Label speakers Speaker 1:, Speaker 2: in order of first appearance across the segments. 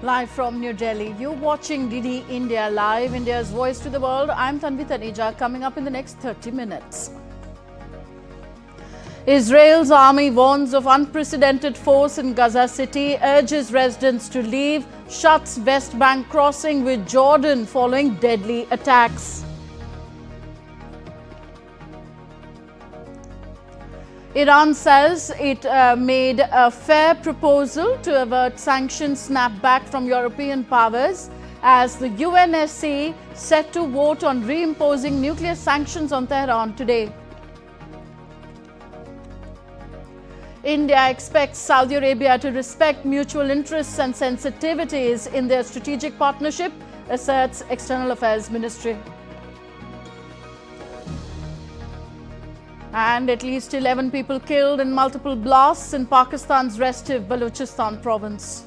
Speaker 1: Live from New Delhi, you're watching DD India Live, India's voice to the world. I'm Tanvi Taneja. Coming up in the next 30 minutes. Israel's army warns of unprecedented force in Gaza City, urges residents to leave, shuts West Bank crossing with Jordan following deadly attacks. Iran says it made a fair proposal to avert sanctions snapback from European powers as the UNSC set to vote on reimposing nuclear sanctions on Tehran today. India expects Saudi Arabia to respect mutual interests and sensitivities in their strategic partnership, asserts External Affairs Ministry. And at least 11 people killed in multiple blasts in Pakistan's restive Balochistan province.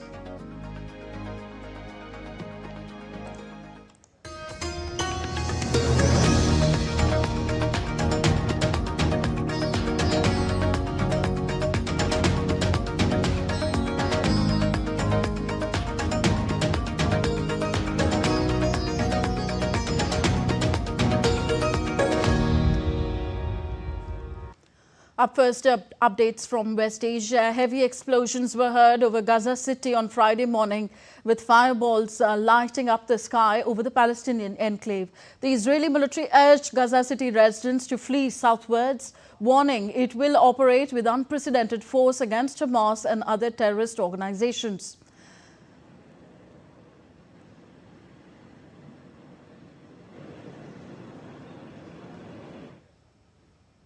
Speaker 1: Up first, updates from West Asia. Heavy explosions were heard over Gaza City on Friday morning, with fireballs lighting up the sky over the Palestinian enclave. The Israeli military urged Gaza City residents to flee southwards, warning it will operate with unprecedented force against Hamas and other terrorist organizations.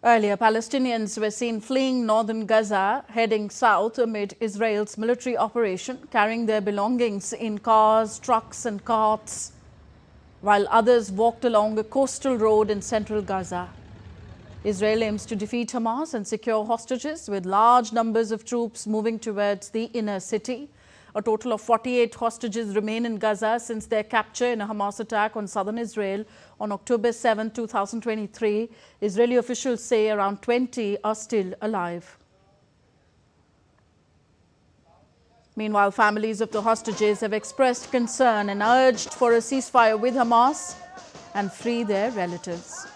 Speaker 1: Earlier, Palestinians were seen fleeing northern Gaza, heading south amid Israel's military operation, carrying their belongings in cars, trucks and carts, while others walked along a coastal road in central Gaza. Israel aims to defeat Hamas and secure hostages, with large numbers of troops moving towards the inner city. A total of 48 hostages remain in Gaza since their capture in a Hamas attack on southern Israel on October 7, 2023. Israeli officials say around 20 are still alive. Meanwhile, families of the hostages have expressed concern and urged for a ceasefire with Hamas and free their relatives.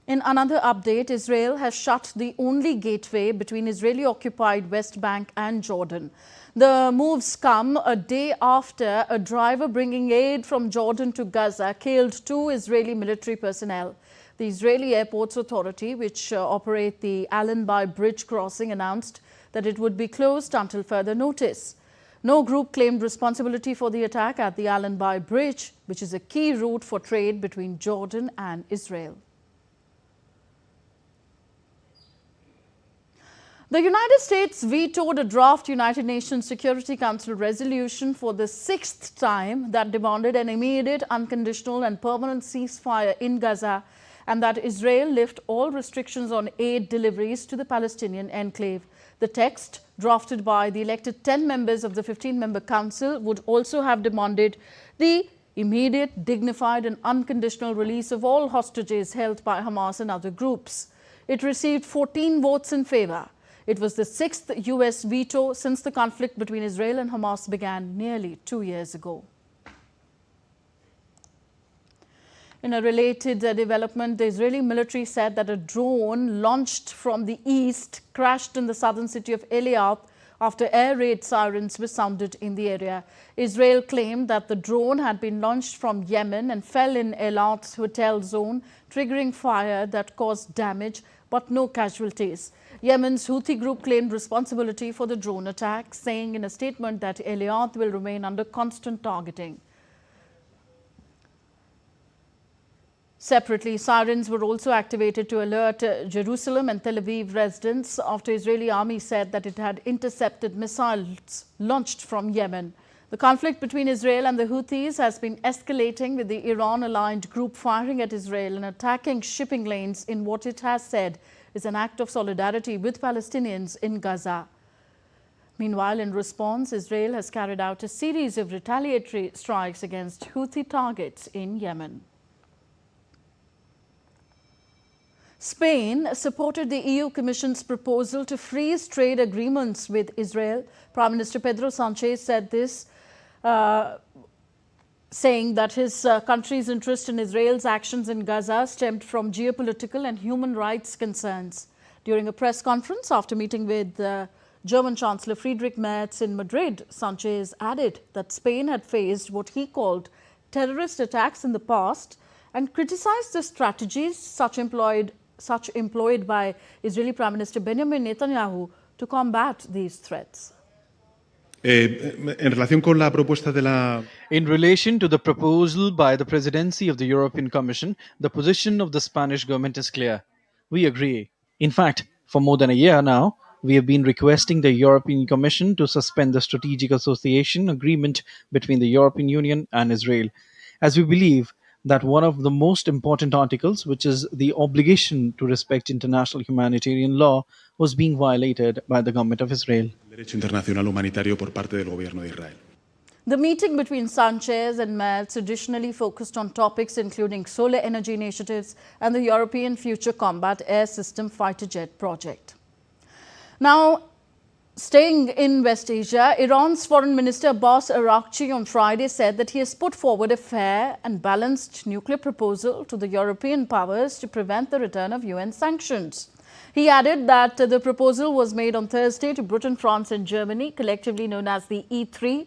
Speaker 1: In another update, Israel has shut the only gateway between Israeli-occupied West Bank and Jordan. The moves come a day after a driver bringing aid from Jordan to Gaza killed 2 Israeli military personnel. The Israeli Airports Authority, which operate the Allenby Bridge crossing, announced that it would be closed until further notice. No group claimed responsibility for the attack at the Allenby Bridge, which is a key route for trade between Jordan and Israel. The United States vetoed a draft United Nations Security Council resolution for the 6th time that demanded an immediate, unconditional and permanent ceasefire in Gaza and that Israel lift all restrictions on aid deliveries to the Palestinian enclave. The text, drafted by the elected 10 members of the 15-member council, would also have demanded the immediate, dignified and unconditional release of all hostages held by Hamas and other groups. It received 14 votes in favor. It was the 6th U.S. veto since the conflict between Israel and Hamas began nearly 2 years ago. In a related development, the Israeli military said that a drone launched from the east crashed in the southern city of Eilat after air raid sirens were sounded in the area. Israel claimed that the drone had been launched from Yemen and fell in Eilat's hotel zone, triggering fire that caused damage but no casualties. Yemen's Houthi group claimed responsibility for the drone attack, saying in a statement that Eilat will remain under constant targeting. Separately, sirens were also activated to alert Jerusalem and Tel Aviv residents after Israeli army said that it had intercepted missiles launched from Yemen. The conflict between Israel and the Houthis has been escalating, with the Iran-aligned group firing at Israel and attacking shipping lanes in what it has said is an act of solidarity with Palestinians in Gaza. Meanwhile, in response, Israel has carried out a series of retaliatory strikes against Houthi targets in Yemen. Spain supported the EU Commission's proposal to freeze trade agreements with Israel. Prime Minister Pedro Sanchez said this, saying that his country's interest in Israel's actions in Gaza stemmed from geopolitical and human rights concerns. During a press conference after meeting with German Chancellor Friedrich Merz in Madrid, Sanchez added that Spain had faced what he called terrorist attacks in the past and criticized the strategies such employed by Israeli Prime Minister Benjamin Netanyahu to combat these threats.
Speaker 2: In relation to the proposal by the Presidency of the European Commission, the position of the Spanish government is clear. We agree. In fact, for more than a year now, we have been requesting the European Commission to suspend the Strategic Association Agreement between the European Union and Israel, as we believe that one of the most important articles, which is the obligation to respect international humanitarian law, was being violated by the government of Israel.
Speaker 1: The meeting between Sanchez and Merz additionally focused on topics including solar energy initiatives and the European Future Combat Air System fighter jet project. Now, staying in West Asia, Iran's Foreign Minister Abbas Araghchi on Friday said that he has put forward a fair and balanced nuclear proposal to the European powers to prevent the return of UN sanctions. He added that the proposal was made on Thursday to Britain, France and Germany, collectively known as the E3,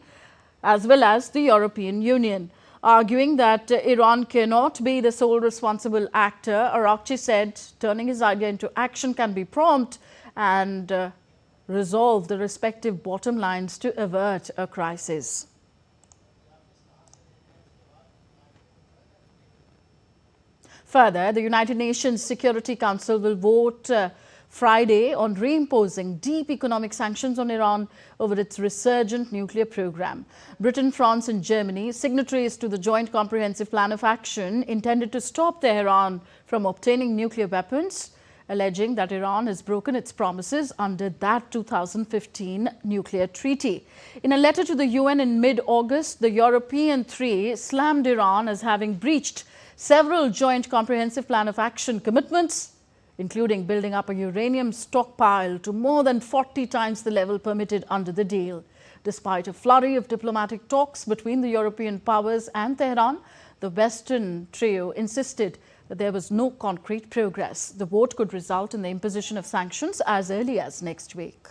Speaker 1: as well as the European Union. Arguing that Iran cannot be the sole responsible actor, Araghchi said turning his idea into action can be prompt and resolve the respective bottom lines to avert a crisis. Further, the United Nations Security Council will vote Friday on reimposing deep economic sanctions on Iran over its resurgent nuclear program. Britain, France and Germany, signatories to the Joint Comprehensive Plan of Action, intended to stop Tehran from obtaining nuclear weapons, alleging that Iran has broken its promises under that 2015 nuclear treaty. In a letter to the UN in mid-August, the European three slammed Iran as having breached several Joint Comprehensive Plan of Action commitments, including building up a uranium stockpile to more than 40 times the level permitted under the deal. Despite a flurry of diplomatic talks between the European powers and Tehran, the Western trio insisted that there was no concrete progress. The vote could result in the imposition of sanctions as early as next week.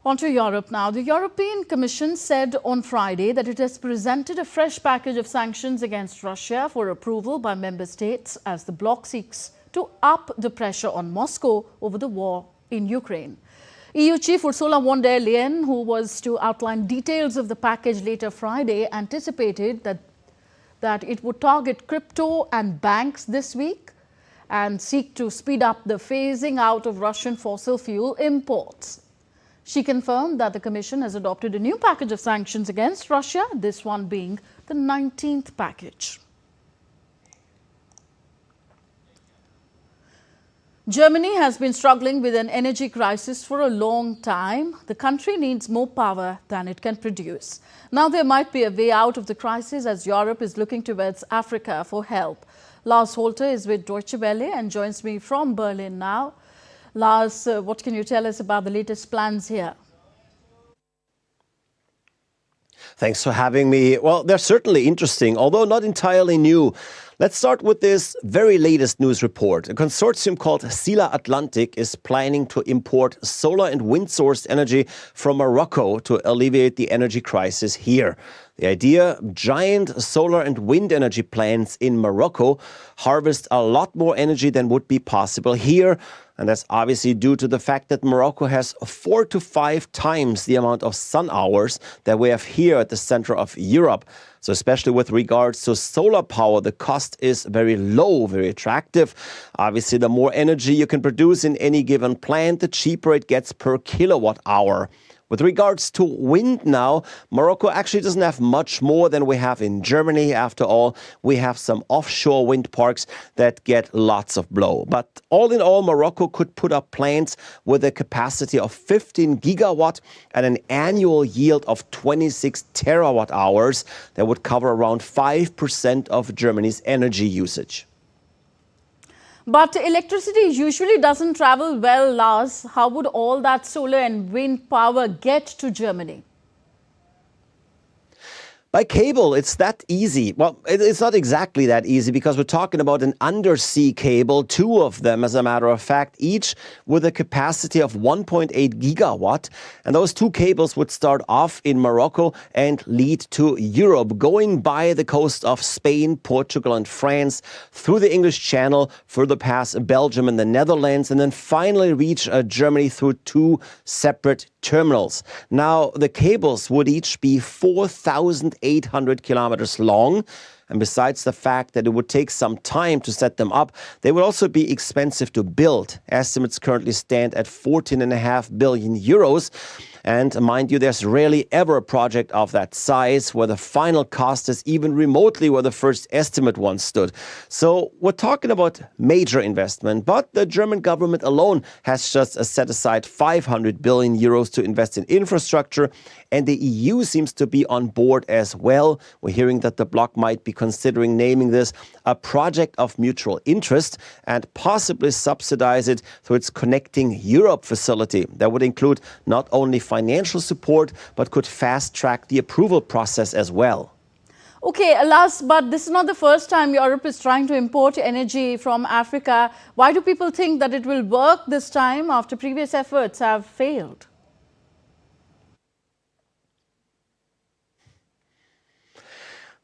Speaker 1: On to Europe now. The European Commission said on Friday that it has presented a fresh package of sanctions against Russia for approval by member states as the bloc seeks to up the pressure on Moscow over the war in Ukraine. EU Chief Ursula von der Leyen, who was to outline details of the package later Friday, anticipated that it would target crypto and banks this week and seek to speed up the phasing out of Russian fossil fuel imports. She confirmed that the Commission has adopted a new package of sanctions against Russia, this one being the 19th package. Germany has been struggling with an energy crisis for a long time. The country needs more power than it can produce. Now there might be a way out of the crisis as Europe is looking towards Africa for help. Lars Holter is with Deutsche Welle and joins me from Berlin now. Lars, what can you tell us about the latest plans here?
Speaker 3: Thanks for having me. Well, they're certainly interesting, although not entirely new. Let's start with this very latest news report. A consortium called Sila Atlantic is planning to import solar and wind-sourced energy from Morocco to alleviate the energy crisis here. The idea, giant solar and wind energy plants in Morocco harvest a lot more energy than would be possible here. And that's obviously due to the fact that Morocco has 4 to 5 times the amount of sun hours that we have here at the center of Europe. So especially with regards to solar power, the cost is very low, very attractive. Obviously, the more energy you can produce in any given plant, the cheaper it gets per kilowatt hour. With regards to wind now, Morocco actually doesn't have much more than we have in Germany. After all, we have some offshore wind parks that get lots of blow. But all in all, Morocco could put up plants with a capacity of 15 gigawatt and an annual yield of 26 terawatt hours that would cover around 5% of Germany's energy usage.
Speaker 1: But electricity usually doesn't travel well, Lars. How would all that solar and wind power get to Germany?
Speaker 3: By cable, it's that easy. Well, it's not exactly that easy because we're talking about an undersea cable, two of them, as a matter of fact, each with a capacity of 1.8 gigawatt. And those two cables would start off in Morocco and lead to Europe, going by the coast of Spain, Portugal, and France, through the English Channel, further past Belgium and the Netherlands, and then finally reach Germany through two separate terminals. Now, the cables would each be 4,800 kilometers long. And besides the fact that it would take some time to set them up, they would also be expensive to build. Estimates currently stand at 14.5 billion euros. And mind you, there's rarely ever a project of that size where the final cost is even remotely where the first estimate once stood. So we're talking about major investment, but the German government alone has just set aside 500 billion euros to invest in infrastructure, and the EU seems to be on board as well. We're hearing that the bloc might be considering naming this a project of mutual interest and possibly subsidize it through its Connecting Europe facility. That would include not only financial support, but could fast-track the approval process as well.
Speaker 1: Okay, alas, but this is not the first time Europe is trying to import energy from Africa. Why do people think that it will work this time after previous efforts have failed?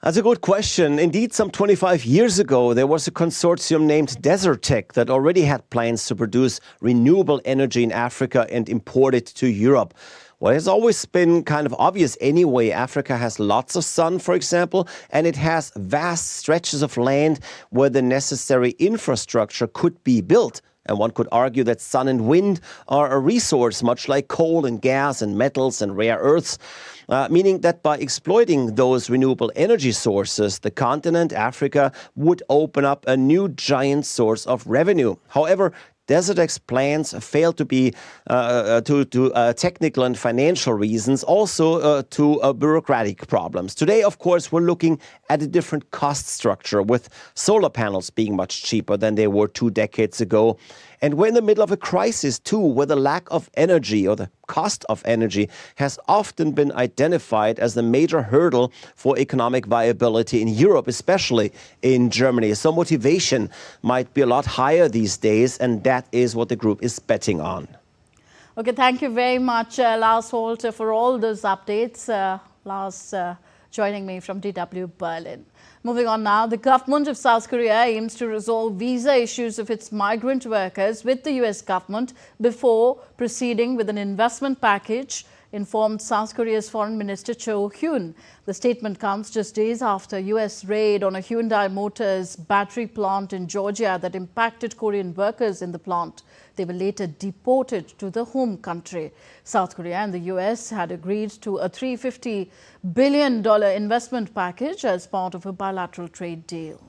Speaker 3: That's a good question. Indeed, some 25 years ago, there was a consortium named Desertec that already had plans to produce renewable energy in Africa and import it to Europe. Well, it's always been kind of obvious anyway. Africa has lots of sun, for example, and it has vast stretches of land where the necessary infrastructure could be built. And one could argue that sun and wind are a resource, much like coal and gas and metals and rare earths, meaning that by exploiting those renewable energy sources, the continent, Africa, would open up a new giant source of revenue. However, Desertec's plans failed to be technical and financial reasons, also to bureaucratic problems. Today, of course, we're looking at a different cost structure, with solar panels being much cheaper than they were 2 decades ago. And we're in the middle of a crisis, too, where the lack of energy or the cost of energy has often been identified as the major hurdle for economic viability in Europe, especially in Germany. So motivation might be a lot higher these days, and that is what the group is betting on.
Speaker 1: Okay, thank you very much, Lars Holt, for all those updates. Lars joining me from DW Berlin. Moving on now, the government of South Korea aims to resolve visa issues of its migrant workers with the US government before proceeding with an investment package, informed South Korea's Foreign Minister Cho Hyun. The statement comes just days after US raid on a Hyundai Motors battery plant in Georgia that impacted Korean workers in the plant. They were later deported to the home country. South Korea and the US had agreed to a $350 billion investment package as part of a bilateral trade deal.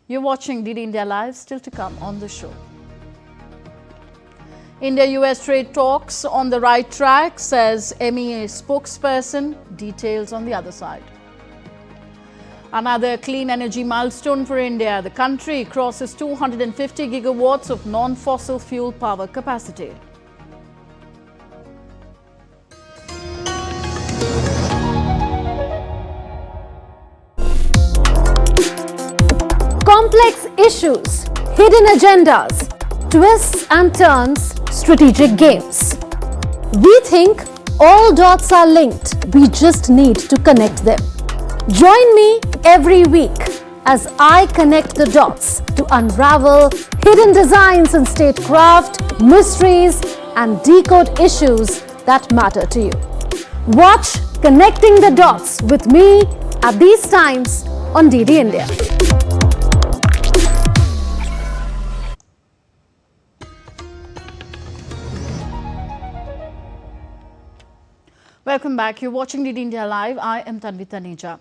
Speaker 1: You're watching DD India Live, still to come on the show. India-US trade talks on the right track, says MEA spokesperson. Details on the other side. Another clean energy milestone for India. The country crosses 250 gigawatts of non-fossil fuel power capacity.
Speaker 4: Complex issues, hidden agendas, twists and turns, strategic games. We think all dots are linked. We just need to connect them. Join me every week as I connect the dots to unravel hidden designs in statecraft, mysteries, and decode issues that matter to you. Watch Connecting the Dots with me at these times on DD India.
Speaker 1: Welcome back. You're watching DD India Live. I am Tanvi Taneja.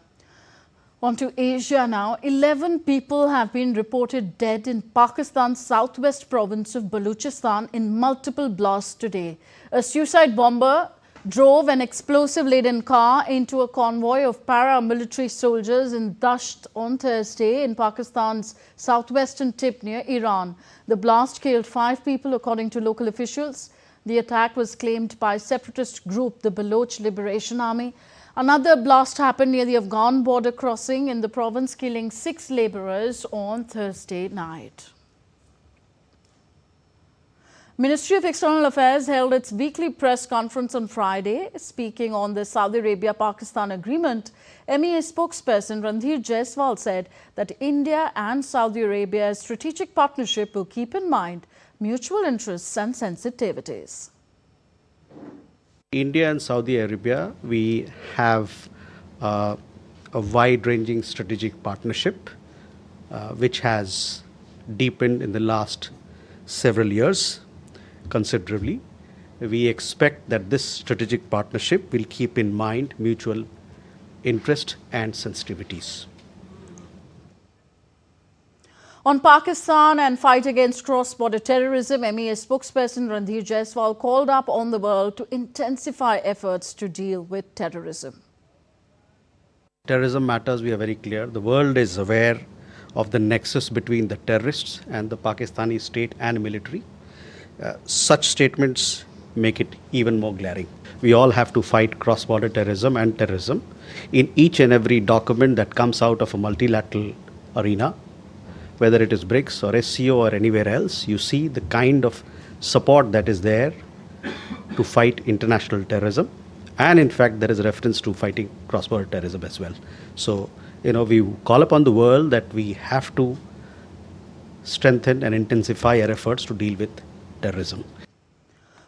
Speaker 1: On to Asia now. 11 people have been reported dead in Pakistan's southwest province of Balochistan in multiple blasts today. A suicide bomber drove an explosive-laden car into a convoy of paramilitary soldiers in Dasht on Thursday in Pakistan's southwestern tip near Iran. The blast killed 5 people, according to local officials. The attack was claimed by separatist group the Baloch Liberation Army. Another blast happened near the Afghan border crossing in the province, killing 6 laborers on Thursday night. Ministry of External Affairs held its weekly press conference on Friday. Speaking on the Saudi Arabia-Pakistan agreement, MEA spokesperson Randhir Jaiswal said that India and Saudi Arabia's strategic partnership will keep in mind mutual interests and sensitivities.
Speaker 5: India and Saudi Arabia, we have a wide-ranging strategic partnership which has deepened in the last several years considerably. We expect that this strategic partnership will keep in mind mutual interest and sensitivities.
Speaker 1: On Pakistan and fight against cross-border terrorism, MEA spokesperson Randhir Jaiswal called up on the world to intensify efforts to deal with terrorism.
Speaker 5: Terrorism matters, we are very clear. The world is aware of the nexus between the terrorists and the Pakistani state and military. Such statements make it even more glaring. We all have to fight cross-border terrorism and terrorism. In each and every document that comes out of a multilateral arena, whether it is BRICS or SCO or anywhere else, you see the kind of support that is there to fight international terrorism. And in fact, there is a reference to fighting cross-border terrorism as well. So, we call upon the world that we have to strengthen and intensify our efforts to deal with terrorism.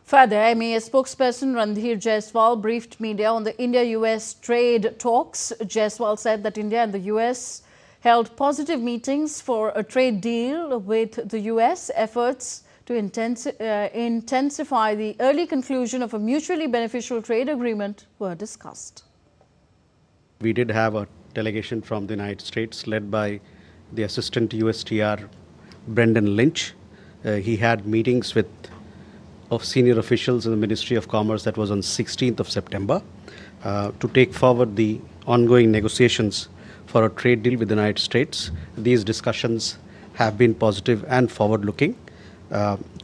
Speaker 1: Further, MEA spokesperson Randhir Jaiswal briefed media on the India-US trade talks. Jaiswal said that India and the US held positive meetings for a trade deal with the US. Efforts to intensify the early conclusion of a mutually beneficial trade agreement were discussed.
Speaker 5: We did have a delegation from the United States led by the Assistant USTR Brendan Lynch. He had meetings of senior officials in the Ministry of Commerce. That was on 16th of September to take forward the ongoing negotiations for a trade deal with the United States. These discussions have been positive and forward-looking,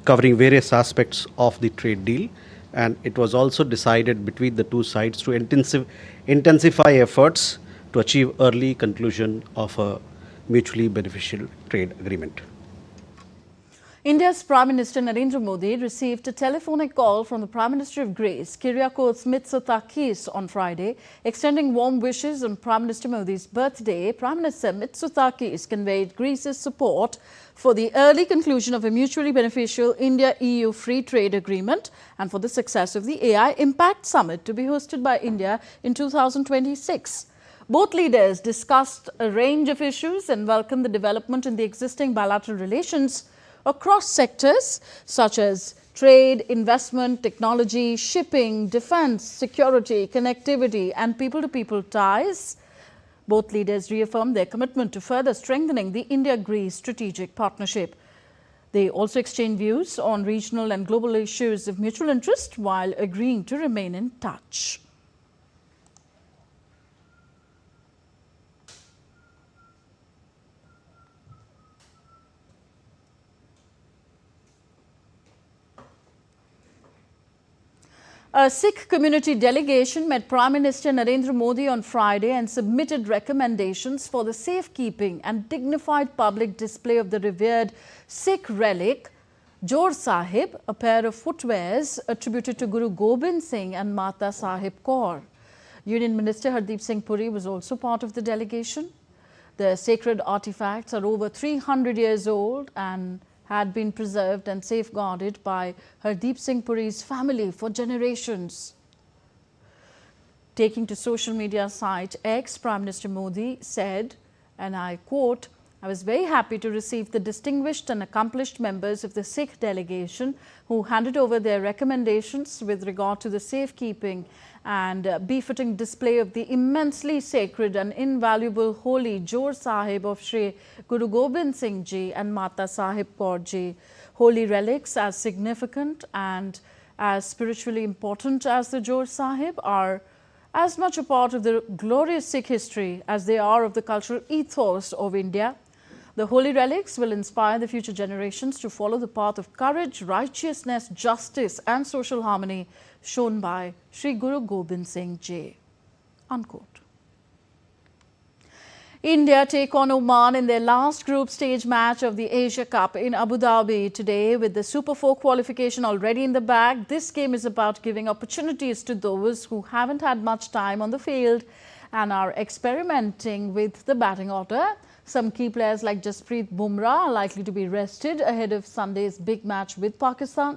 Speaker 5: covering various aspects of the trade deal. And it was also decided between the two sides to intensify efforts to achieve early conclusion of a mutually beneficial trade agreement.
Speaker 1: India's Prime Minister Narendra Modi received a telephonic call from the Prime Minister of Greece, Kyriakos Mitsotakis, on Friday, extending warm wishes on Prime Minister Modi's birthday. Prime Minister Mitsotakis conveyed Greece's support for the early conclusion of a mutually beneficial India-EU free trade agreement and for the success of the AI Impact Summit to be hosted by India in 2026. Both leaders discussed a range of issues and welcomed the development in the existing bilateral relations across sectors such as trade, investment, technology, shipping, defense, security, connectivity, and people-to-people ties. Both leaders reaffirmed their commitment to further strengthening the India-Greece strategic partnership. They also exchanged views on regional and global issues of mutual interest while agreeing to remain in touch. A Sikh community delegation met Prime Minister Narendra Modi on Friday and submitted recommendations for the safekeeping and dignified public display of the revered Sikh relic, Jor Sahib, a pair of footwears attributed to Guru Gobind Singh and Mata Sahib Kaur. Union Minister Hardeep Singh Puri was also part of the delegation. The sacred artifacts are over 300 years old and had been preserved and safeguarded by Hardeep Singh Puri's family for generations. Taking to social media site X, Prime Minister Modi said, and I quote, I was very happy to receive the distinguished and accomplished members of the Sikh delegation who handed over their recommendations with regard to the safekeeping and befitting display of the immensely sacred and invaluable holy Jor Sahib of Shri Guru Gobind Singh Ji and Mata Sahib Kaur Ji. Holy relics as significant and as spiritually important as the Jor Sahib are as much a part of the glorious Sikh history as they are of the cultural ethos of India. The holy relics will inspire the future generations to follow the path of courage, righteousness, justice and social harmony shown by Shri Guru Gobind Singh Ji. Unquote. India take on Oman in their last group stage match of the Asia Cup in Abu Dhabi today. With the Super 4 qualification already in the bag, this game is about giving opportunities to those who haven't had much time on the field and are experimenting with the batting order. Some key players like Jasprit Bumrah are likely to be rested ahead of Sunday's big match with Pakistan.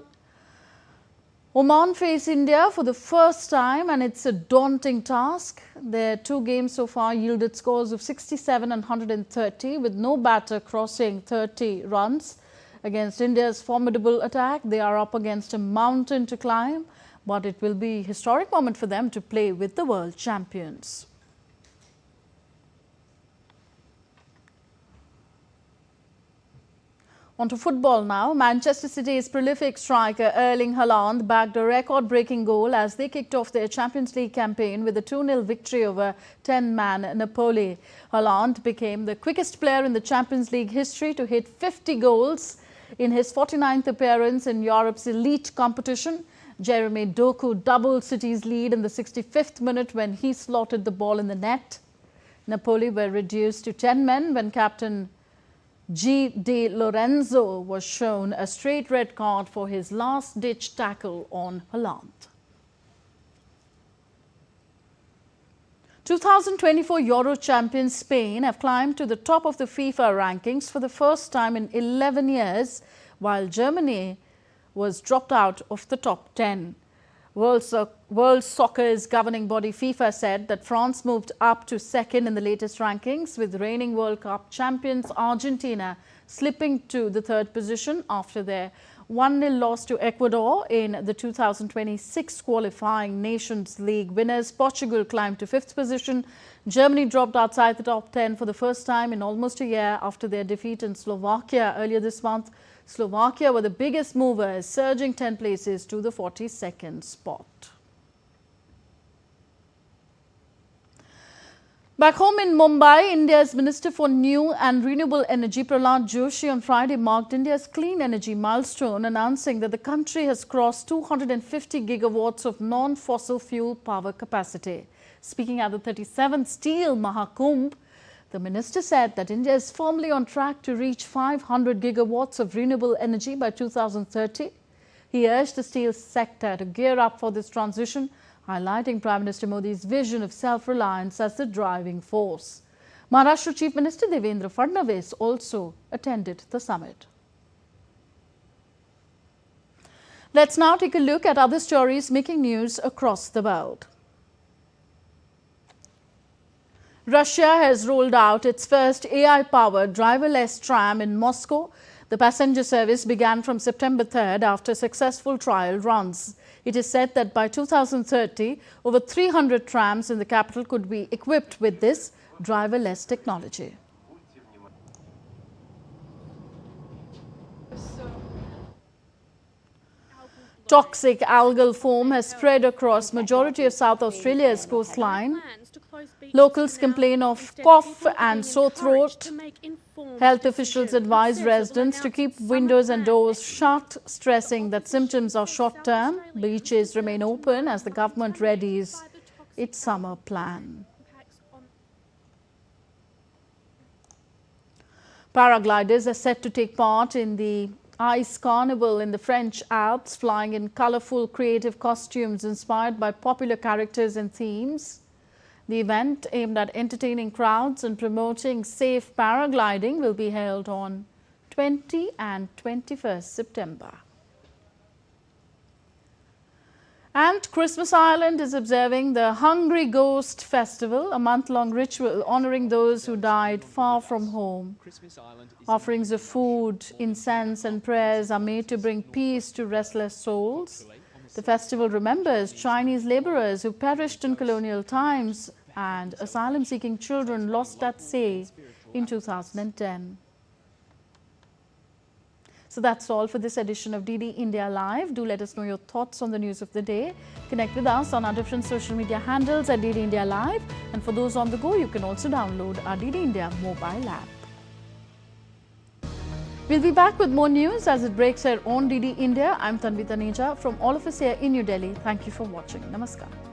Speaker 1: Oman face India for the first time and it's a daunting task. Their 2 games so far yielded scores of 67 and 130 with no batter crossing 30 runs. Against India's formidable attack, they are up against a mountain to climb, but it will be a historic moment for them to play with the world champions. On to football now. Manchester City's prolific striker Erling Haaland bagged a record-breaking goal as they kicked off their Champions League campaign with a 2-0 victory over 10-man Napoli. Haaland became the quickest player in the Champions League history to hit 50 goals in his 49th appearance in Europe's elite competition. Jeremy Doku doubled City's lead in the 65th minute when he slotted the ball in the net. Napoli were reduced to 10 men when captain G. De Lorenzo was shown a straight red card for his last-ditch tackle on Haaland. 2024 Euro champions Spain have climbed to the top of the FIFA rankings for the first time in 11 years, while Germany was dropped out of the top 10. World Soccer's governing body FIFA said that France moved up to second in the latest rankings, with reigning World Cup champions Argentina slipping to the third position after their 1-0 loss to Ecuador in the 2026 qualifying Nations League winners. Portugal climbed to fifth position. Germany dropped outside the top 10 for the first time in almost a year after their defeat in Slovakia earlier this month. Slovakia were the biggest movers, surging 10 places to the 42nd spot. Back home in Mumbai, India's Minister for New and Renewable Energy Prahlad Joshi on Friday marked India's clean energy milestone, announcing that the country has crossed 250 gigawatts of non-fossil fuel power capacity. Speaking at the 37th Steel Mahakumbh, the minister said that India is firmly on track to reach 500 gigawatts of renewable energy by 2030. He urged the steel sector to gear up for this transition, highlighting Prime Minister Modi's vision of self-reliance as the driving force. Maharashtra Chief Minister Devendra Fadnavis also attended the summit. Let's now take a look at other stories making news across the world. Russia has rolled out its first AI-powered driverless tram in Moscow. The passenger service began from September 3rd after successful trial runs. It is said that by 2030, over 300 trams in the capital could be equipped with this driverless technology. Toxic algal foam has spread across majority of South Australia's coastline. Locals complain of cough and sore throat. Health officials advise residents to keep windows and doors shut, stressing that symptoms are short-term. Beaches remain open as the government readies its summer plan. Paragliders are set to take part in the Ice Carnival in the French Alps, flying in colorful, creative costumes inspired by popular characters and themes. The event, aimed at entertaining crowds and promoting safe paragliding, will be held on 20 and 21st September. And Christmas Island is observing the Hungry Ghost Festival, a month-long ritual honoring those who died far from home. Offerings of food, incense and prayers are made to bring peace to restless souls. The festival remembers Chinese laborers who perished in colonial times and asylum-seeking children lost at sea in 2010. So that's all for this edition of DD India Live. Do let us know your thoughts on the news of the day. Connect with us on our different social media handles at DD India Live. And for those on the go, you can also download our DD India mobile app. We'll be back with more news as it breaks here on DD India. I'm Tanvi Taneja from all of us here in New Delhi. Thank you for watching. Namaskar.